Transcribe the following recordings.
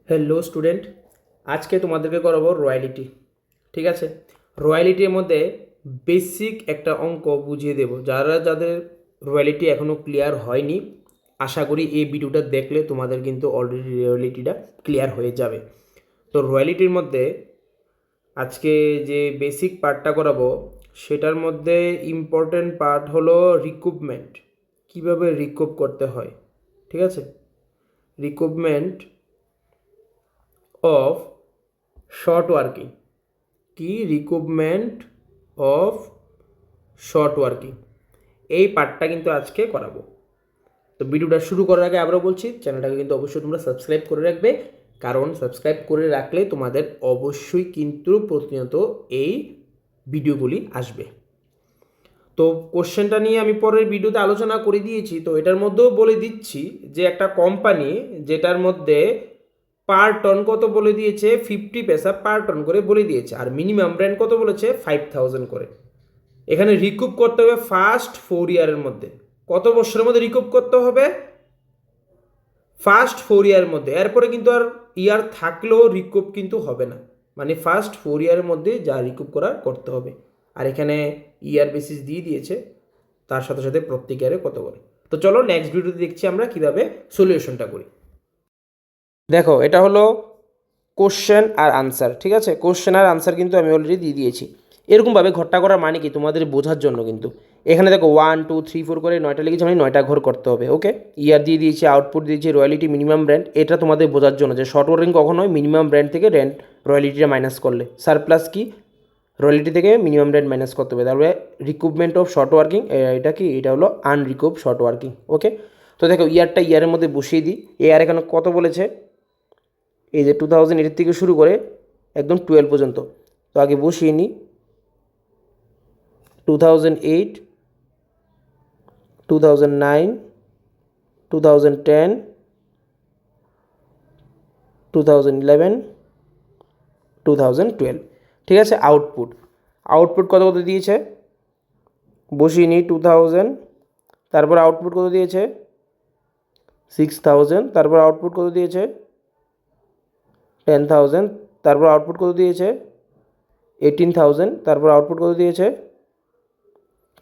Hello student, আজকে তোমাদেরকে করাবো রয়্যালিটি। ঠিক আছে, রয়্যালিটির মধ্যে বেসিক একটা অঙ্ক বুঝিয়ে দেব। যাদের রয়্যালিটি এখনও ক্লিয়ার হয়নি, আশা করি এই ভিডিওটা দেখলে তোমাদের কিন্তু অলরেডি রয়্যালিটিটা ক্লিয়ার হয়ে যাবে। তো রয়্যালিটির মধ্যে আজকে যে বেসিক পার্টটা করাবো সেটার মধ্যে ইম্পর্টেন্ট পার্ট হলো রিকুপমেন্ট, কীভাবে রিকুপ করতে হয়। ঠিক আছে, রিকুপমেন্ট অফ শর্ট ওয়ার্কিং, কি রিকুপমেন্ট অফ শর্ট ওয়ার্কিং, এই পার্টটা কিন্তু আজকে করাবো। তো ভিডিওটা শুরু করার আগে আবারও বলছি, চ্যানেলটাকে কিন্তু অবশ্যই তোমরা সাবস্ক্রাইব করে রাখবে, কারণ সাবস্ক্রাইব করে রাখলে তোমাদের অবশ্যই কিন্তু প্রতিনিয়ত এই ভিডিওগুলি আসবে। তো কোশ্চেনটা নিয়ে আমি পরের ভিডিওতে আলোচনা করে দিয়েছি, তো এটার মধ্যেও বলে দিচ্ছি যে একটা কোম্পানি যেটার মধ্যে পার টন কত বলে দিয়েছে, 50 পয়সা পার টন করে বলে দিয়েছে, আর মিনিমাম ব্র্যান্ড কত বলেছে 5000 করে। এখানে রিকুপ করতে হবে ফার্স্ট 4 ইয়ারের মধ্যে। কত বছরের মধ্যে রিকুপ করতে হবে? ফার্স্ট 4 ইয়ারের মধ্যে। এরপরে কিন্তু আর ইয়ার থাকলেও রিকুপ কিন্তু হবে না, মানে ফার্স্ট 4 ইয়ারের মধ্যে যা রিকুপ করার করতে হবে। আর এখানে ইয়ার বেসিস দিয়ে দিয়েছে, তার সাথে সাথে প্রত্যেক ইয়ারে কত করে। তো চলো নেক্সট ভিডিওতে দেখছি আমরা কিভাবে সলিউশনটা করি। দেখো, এটা হলো কোশ্চেন আর আনসার। ঠিক আছে, কোশ্চেন আর আনসার কিন্তু আমি অলরেডি দিয়ে দিয়েছি। এরকমভাবে ঘরটা করার মানে কি তোমাদের বোঝার জন্য, কিন্তু এখানে দেখো 1 2 3 4 করে 9টা লিখেছি, মানে 9টা ঘর করতে হবে। ওকে, ইয়ার দিয়ে দিয়েছি, আউটপুট দিয়েছি, রয়্যালিটি, মিনিমাম ব্র্যান্ড। এটা তোমাদের বোঝার জন্য যে শর্ট ওয়ার্কিং কখন হয়, মিনিমাম ব্র্যান্ড থেকে রয়্যালিটিটা মাইনাস করলে। সারপ্লাস কি, রয়্যালিটি থেকে মিনিমাম ব্র্যান্ড মাইনাস করতে হবে। তারপরে রিকুপমেন্ট অফ শর্ট ওয়ার্কিং, এটা কি, এটা হলো আনরিকুপ শর্ট ওয়ার্কিং। ওকে, তো দেখো ইয়ারটা ইয়ারের মধ্যে বসিয়ে দিই। ইয়ার এখানে কত বলেছে, এই যে 2008 থেকে শুরু করে একদম 12 পর্যন্ত। তো আগে বসিয়ে নিই 2008, 2009, 2010, 2011, 2012। ঠিক আছে, আউটপুট কত কত দিয়েছে বসিয়ে নিই 2000, তারপর আউটপুট কত দিয়েছে 6000, তারপর আউটপুট কত দিয়েছে 10,000, তারপর আউটপুট কত দিয়েছে 18,000, তারপর আউটপুট কত দিয়েছে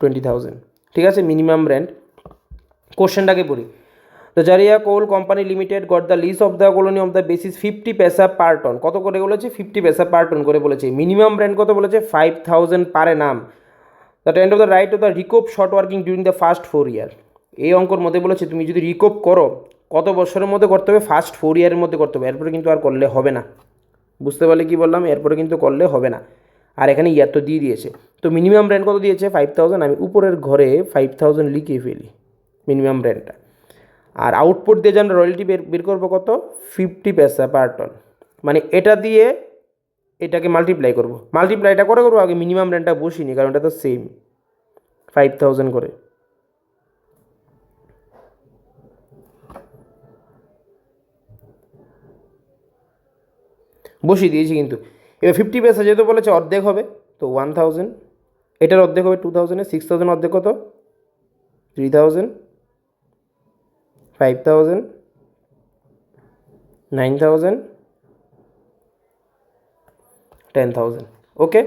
20,000। ঠিক আছে, মিনিমাম ব্র্যান্ড। কোশ্চেনটাকে পড়ি। The Jharia coal company limited got the lease of the colony of the basis 50 paisa per ton. কত করে বলেছে? 50 পয়সা পার টন করে বলেছে। মিনিমাম ব্র্যান্ড কত বলেছে? 5000 পার নাম। The tend of the right of the recoup short working during the first 4 year. এই অঙ্কর মধ্যে বলেছে তুমি যদি রিকোপ করো কত বছরের মধ্যে করতে হবে? ফার্স্ট 4 ইয়ারের মধ্যে করতে হবে, এরপরে কিন্তু আর করলে হবে না। বুঝতে পারলে কি বললাম? এরপরে কিন্তু করলে হবে না। আর এখানে ইয়ার তো দিয়ে দিয়েছে। তো মিনিমাম ব্র্যান্ড কত দিয়েছে? 5000। আমি উপরের ঘরে 5000 লিখে ফেলি মিনিমাম ব্র্যান্ডটা। আর আউটপুট দিয়ে যেন রয়্যালিটি বের করবো কত? 50 পয়সা পার টন। মানে এটা দিয়ে এটাকে মাল্টিপ্লাই করবো। মাল্টিপ্লাইটা করে করবো, আগে মিনিমাম ব্র্যান্ডটা বসিনি, কারণ এটা তো সেম 5000 করে। বসিয়ে দিয়েছি কিন্তু। এবার 50 পয়সা যেহেতু বলেছে অর্ধেক হবে, তো 1000, এটার অর্ধেক হবে 2000, 6000 অর্ধেক কত? 3000, 5000, 9000, 10,000। ওকে,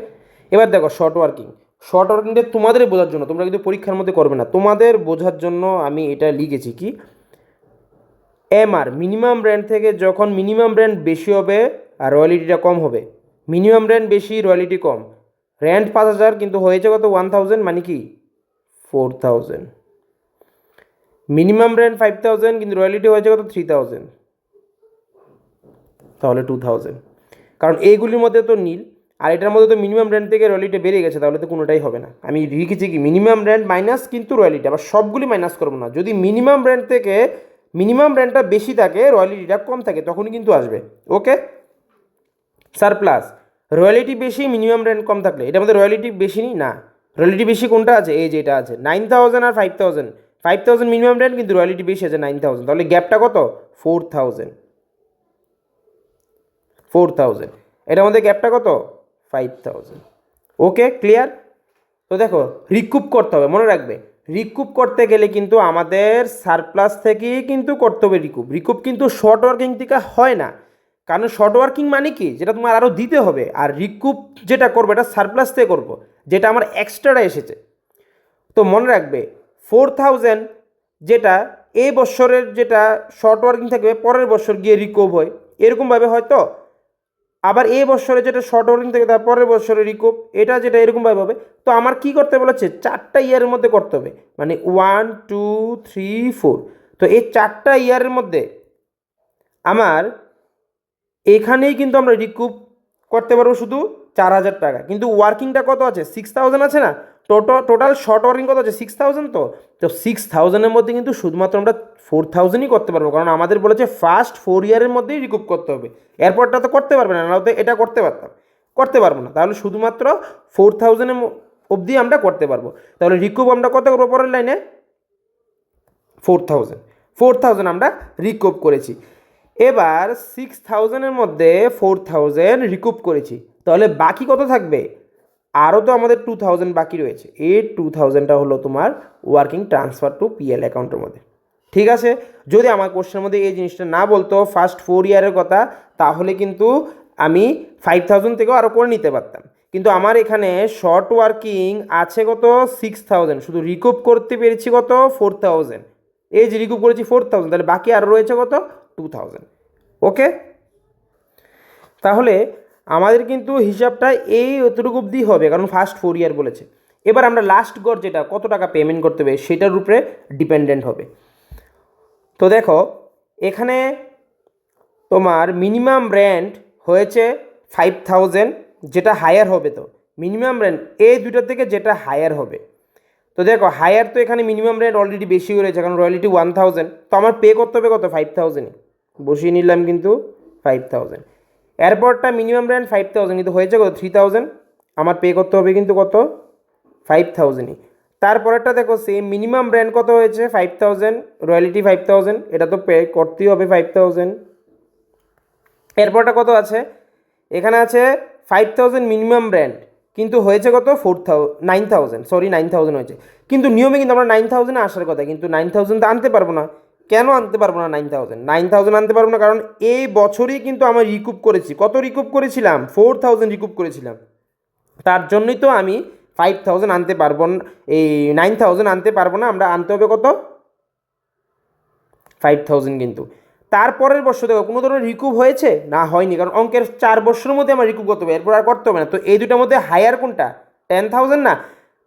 এবার দেখো শর্ট ওয়ার্কিংটা তোমাদের বোঝার জন্য, তোমরা কিন্তু পরীক্ষার মধ্যে করবে না, তোমাদের বোঝার জন্য আমি এটা লিখেছি কি, এমআর মিনিমাম ব্র্যান্ড থেকে যখন মিনিমাম ব্র্যান্ড বেশি হবে আর রয়্যালিটিটা কম হবে, মিনিমাম ব্র্যান্ড বেশি রয়্যালিটি কম। র্যান্ড 5000 কিন্তু হয়েছে কত? 1000, মানে কি 4000। মিনিমাম ব্র্যান্ড 5000 কিন্তু রয়্যালিটি হয়েছে কত? 3000, তাহলে 2000। কারণ এইগুলির মধ্যে তো নীল, আর এটার মধ্যে তো মিনিমাম ব্র্যান্ড থেকে রয়্যালিটি বেড়ে গেছে, তাহলে তো কোনোটাই হবে না। আমি লিখেছি কি, মিনিমাম ব্র্যান্ড মাইনাস কিন্তু রয়্যালিটি, আবার সবগুলি মাইনাস করবো না। যদি মিনিমাম ব্র্যান্ড থেকে মিনিমাম ব্র্যান্ডটা বেশি থাকে, রয়্যালিটিটা কম থাকে, তখনই কিন্তু আসবে। ওকে, সারপ্লাস রয়্যালিটি বেশি, মিনিমাম ব্র্যান্ড কম থাকলে, এটার মধ্যে রয়্যালিটি বেশি না। রয়্যালিটি বেশি কোনটা আছে? এই যে এটা আছে 9000 আর 5000। 5000 মিনিমাম ব্র্যান্ড, কিন্তু রয়্যালিটি বেশি আছে 9000, তাহলে গ্যাপটা কত? 4000। এটার মধ্যে গ্যাপটা কত? 5000। ওকে, ক্লিয়ার? তো দেখো রিকুপ করতে হবে, মনে রাখবে রিকুপ করতে গেলে কিন্তু আমাদের সারপ্লাস থেকেই কিন্তু করতে হবে রিকুপ। কিন্তু শর্ট ওয়ার্কিং থেকে হয় না, কারণ শর্ট ওয়ার্কিং মানে কি, যেটা তোমার আরও দিতে হবে, আর রিকুপ যেটা করবো এটা সারপ্লাস থেকে করবো, যেটা আমার এক্সট্রাটা এসেছে। তো মনে রাখবে 4000 যেটা এই বছরের যেটা শর্ট ওয়ার্কিং থাকবে পরের বছর গিয়ে রিকুপ হয়, এরকমভাবে হয়তো। আবার এই বছরে যেটা শর্ট ওয়ার্কিং থাকে তার পরের বছরে রিকুপ, এটা যেটা এরকমভাবে হবে। তো আমার কি করতে বলেছে, 4টা ইয়ারের মধ্যে করতে হবে, মানে 1 2 3 4। তো এই 4টা ইয়ারের মধ্যে আমার এখানেই কিন্তু আমরা রিকুপ করতে পারবো শুধু 4000 টাকা, কিন্তু ওয়ার্কিংটা কত আছে, 6000 আছে না, টোটাল শর্ট ওয়ার্কিং কত আছে 6000। তো 6000-এর মধ্যে কিন্তু শুধুমাত্র আমরা 4000ই করতে পারবো, কারণ আমাদের বলেছে ফার্স্ট 4 ইয়ারের মধ্যেই রিকুপ করতে হবে। এরপরটা তো করতে পারবে না, নাহলে তো এটা করতে পারতাম, করতে পারবো না। তাহলে শুধুমাত্র 4000 অবধি আমরা করতে পারবো। তাহলে রিকুপ আমরা কত করবো পরের লাইনে, 4000 আমরা রিকুপ করেছি। এবার 6000-এর মধ্যে 4000 রিকুপ করেছি, তাহলে বাকি কত থাকবে, আরও তো আমাদের 2000 বাকি রয়েছে। এই 2000টা হলো তোমার ওয়ার্কিং ট্রান্সফার টু পিএল অ্যাকাউন্টের মধ্যে। ঠিক আছে, যদি আমার কোশ্চেনের মধ্যে এই জিনিসটা না বলতো ফার্স্ট 4 ইয়ারের কথা, তাহলে কিন্তু আমি 5000 থেকেও আরও করে নিতে পারতাম। কিন্তু আমার এখানে শর্ট ওয়ার্কিং আছে কত 6000, শুধু রিকুপ করতে পেরেছি কত 4000। এই যে রিকুপ করেছি 4000, তাহলে বাকি আরও রয়েছে কত 2000। ওকে, তাহলে আমাদের কিন্তু হিসাবটা এই অতটুকু অবধি হবে, কারণ ফার্স্ট 4 ইয়ার বলেছে। এবার আমরা লাস্ট গড় যেটা কত টাকা পেমেন্ট করতে হবে সেটার উপরে ডিপেন্ডেন্ট হবে। তো দেখো এখানে তোমার মিনিমাম রেন্ট হয়েছে 5000, যেটা হায়ার হবে। তো মিনিমাম রেন্ট এই দুটো থেকে যেটা হায়ার হবে, তো দেখো হায়ার তো এখানে মিনিমাম রেন্ট অলরেডি বেশি হয়ে রয়েছে, কারণ রয়্যালিটি 1000। তো আমার পে করতে হবে কত 5000-ই বসিয়ে নিলাম কিন্তু 5000। এরপরটা মিনিমাম রেন্ট 5000, কিন্তু হয়েছে কত 3000, আমার পে করতে হবে কিন্তু কত 5000-ই। তারপরেরটা দেখো সেম মিনিমাম রেন্ট কত হয়েছে 5000, রয়্যালিটি 5000, এটা তো পে করতেই হবে 5000। এরপরটা কত আছে, এখানে আছে 5000 মিনিমাম রেন্ট, কিন্তু হয়েছে কত 9000 হয়েছে। কিন্তু নিয়মে কিন্তু আমরা 9000 আসার কথা, কিন্তু 9000 তো আনতে পারবো না। কেন আনতে পারবো না 9000 আনতে পারবো না, কারণ এই বছরই কিন্তু আমি রিকুপ করেছি। কত রিকুপ করেছিলাম 4000 রিকুপ করেছিলাম, তার জন্যই তো আমি 5000 আনতে পারবো না, এই 9000 আনতে পারবো না। আমরা আনতে হবে কত 5000। কিন্তু তারপরের বছর দেখো কোনো ধরনের রিকুপ হয়েছে না, হয়নি, কারণ অঙ্কের 4 বছরের মধ্যে আমার রিকুপ করতে হবে, এরপর আর করতে হবে না। তো এই দুটার মধ্যে হায়ার কোনটা 10000 না,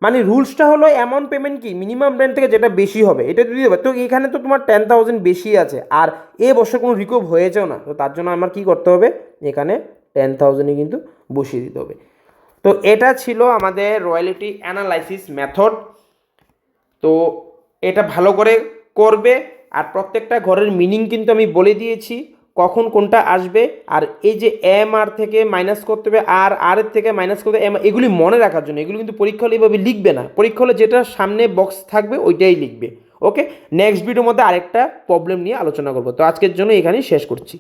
মানে রুলসটা হলো অ্যামাউন্ট পেমেন্ট কি মিনিমাম রেন্ট থেকে যেটা বেশি হবে এটা দিয়ে দেবে। তো এখানে তো তোমার 10000 বেশি আছে, আর এ বছর কোনো রিকুপ হয়েছেও না, তো তার জন্য আমার কি করতে হবে, এখানে 10000-ই কিন্তু বসিয়ে দিতে হবে। তো এটা ছিল আমাদের রয়্যালিটি অ্যানালাইসিস মেথড। তো এটা ভালো করে করবে, আর প্রত্যেকটা ঘরের মিনিং কিন্তু আমি বলে দিয়েছি কখন কোনটা আসবে। আর এই যে এম আর থেকে মাইনাস করতে হবে, আর আর এর থেকে মাইনাস করতে এম, এগুলি মনে রাখার জন্য। এগুলি কিন্তু পরীক্ষা হলে এইভাবে লিখবে না, পরীক্ষা হলে যেটা সামনে বক্স থাকবে ওইটাই লিখবে। ওকে, নেক্সট ভিডিওর মধ্যে আরেকটা প্রবলেম নিয়ে আলোচনা করবো। তো আজকের জন্য এখানেই শেষ করছি।